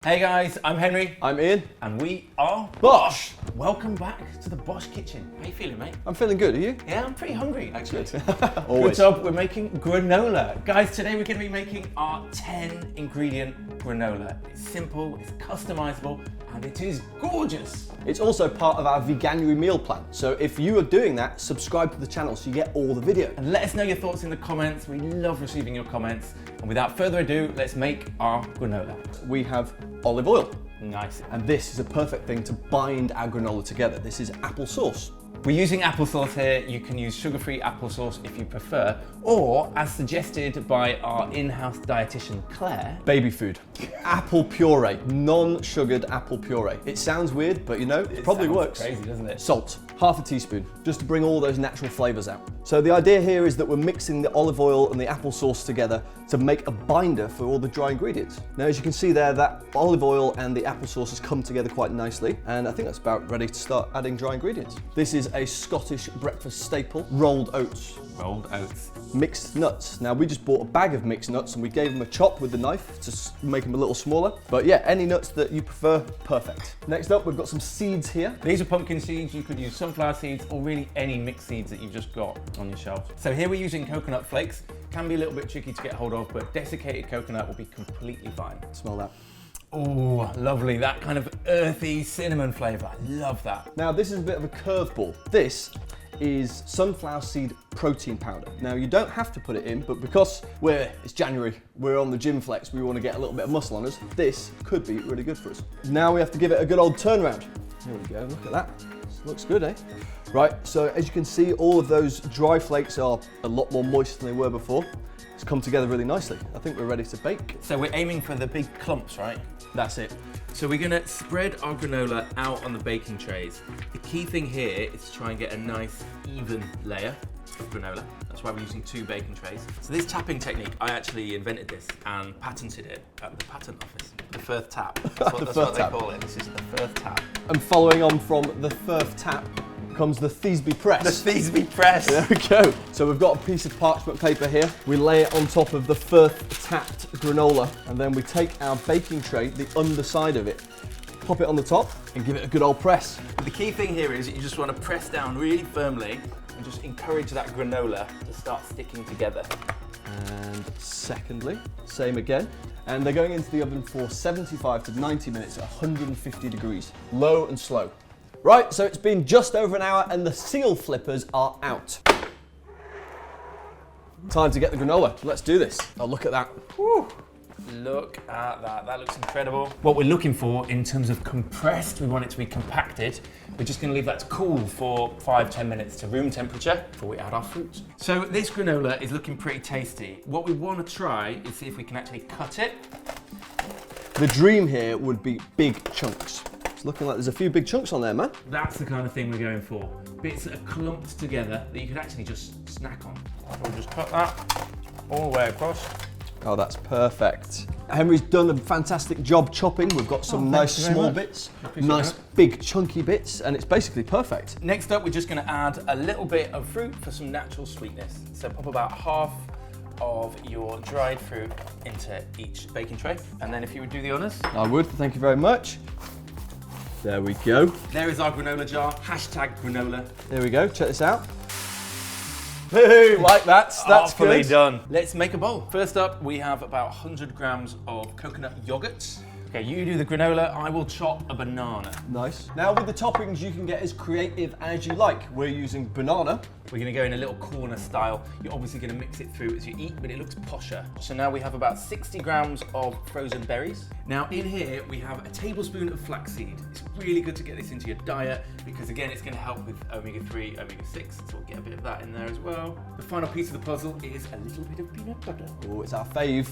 Hey guys, I'm Henry. I'm Ian. And we are BOSH. Welcome back to the BOSH kitchen. How you feeling, mate? I'm feeling good, are you? Yeah, I'm pretty hungry, actually. Always. Good job, we're making granola. Guys, today we're going to be making our 10 ingredient granola. It's simple, it's customizable, and it is gorgeous. It's also part of our Veganuary meal plan. So if you are doing that, subscribe to the channel so you get all the video. And let us know your thoughts in the comments. We love receiving your comments. And without further ado, let's make our granola. We have olive oil. Nice. And this is a perfect thing to bind our granola together. This is applesauce. We're using applesauce here. You can use sugar-free applesauce if you prefer, or as suggested by our in-house dietitian, Claire, Baby food. Apple puree, non-sugared apple puree. It sounds weird, but you know, it probably works. Crazy, doesn't it? Salt, half a teaspoon, just to bring all those natural flavors out. So the idea here is that we're mixing the olive oil and the applesauce together to make a binder for all the dry ingredients. Now, as you can see there, that olive oil and the applesauce has come together quite nicely, and I think that's about ready to start adding dry ingredients. This is a Scottish breakfast staple, rolled oats. Rolled oats. Mixed nuts. Now, we just bought a bag of mixed nuts and we gave them a chop with the knife to make them a little smaller. But yeah, any nuts that you prefer, perfect. Next up, we've got some seeds here. These are pumpkin seeds. You could use sunflower seeds or really any mixed seeds that you've just got on your shelf. So here we're using coconut flakes. Can be a little bit tricky to get hold of, but desiccated coconut will be completely fine. Smell that. Oh, lovely. That kind of earthy cinnamon flavor. I love that. Now, this is a bit of a curveball. This is sunflower seed protein powder. Now, you don't have to put it in, but because it's January, we're on the gym flex, we want to get a little bit of muscle on us, this could be really good for us. Now we have to give it a good old turnaround. There we go, look at that. This looks good, eh? Right, so as you can see, all of those dry flakes are a lot more moist than they were before. It's come together really nicely. I think we're ready to bake. So we're aiming for the big clumps, right? That's it. So we're gonna spread our granola out on the baking trays. The key thing here is to try and get a nice even layer of granola. That's why we're using 2 baking trays. So this tapping technique, I actually invented this and patented it at the patent office. The first tap, that's what they call it. This is the first tap. And following on from the first tap comes the Thisbe press. The Thisbe press. There we go. So we've got a piece of parchment paper here. We lay it on top of the first tapped granola, and then we take our baking tray, the underside of it, pop it on the top, and give it a good old press. The key thing here is you just want to press down really firmly and just encourage that granola to start sticking together. And secondly, same again. And they're going into the oven for 75 to 90 minutes at 150 degrees, low and slow. Right, so it's been just over an hour and the seal flippers are out. Time to get the granola. Let's do this. Oh, look at that. Whew. Look at that, that looks incredible. What we're looking for in terms of compressed, we want it to be compacted. We're just gonna leave that to cool for 5-10 minutes to room temperature before we add our fruit. So this granola is looking pretty tasty. What we wanna try is see if we can actually cut it. The dream here would be big chunks. It's looking like there's a few big chunks on there, man. That's the kind of thing we're going for. Bits that are clumped together that you could actually just snack on. So we'll just cut that all the way across. Oh, that's perfect. Henry's done a fantastic job chopping. We've got some nice small bits, nice big chunky bits, and it's basically perfect. Next up, we're just gonna add a little bit of fruit for some natural sweetness. So pop about half of your dried fruit into each baking tray. And then if you would do the honors. I would, thank you very much. There we go. There is our granola jar, hashtag granola. There we go, check this out. Hey, like that's Awfully good. done. Let's make a bowl. First up, we have about 100 grams of coconut yogurt. Okay, you do the granola, I will chop a banana. Nice. Now with the toppings, you can get as creative as you like. We're using banana. We're gonna go in a little corner style. You're obviously gonna mix it through as you eat, but it looks posher. So now we have about 60 grams of frozen berries. Now in here, we have a tablespoon of flaxseed. It's really good to get this into your diet because again, it's gonna help with omega-3, omega-6, so we'll get a bit of that in there as well. The final piece of the puzzle is a little bit of peanut butter. Oh, it's our fave.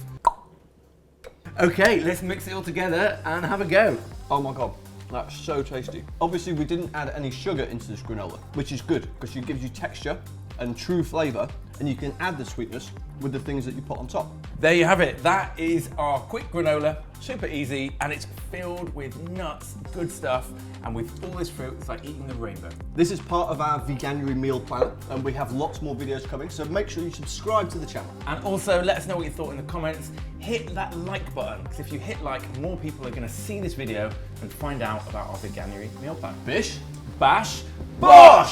Okay, let's mix it all together and have a go. Oh my God, that's so tasty. Obviously, we didn't add any sugar into this granola, which is good because it gives you texture and true flavor, and you can add the sweetness with the things that you put on top. There you have it. That is our quick granola, super easy, and it's filled with nuts, good stuff, and with all this fruit, it's like eating the rainbow. This is part of our Veganuary meal plan, and we have lots more videos coming, so make sure you subscribe to the channel. And also let us know what you thought in the comments. Hit that like button, because if you hit like, more people are gonna see this video and find out about our Veganuary meal plan. Bish, Bash, bosh!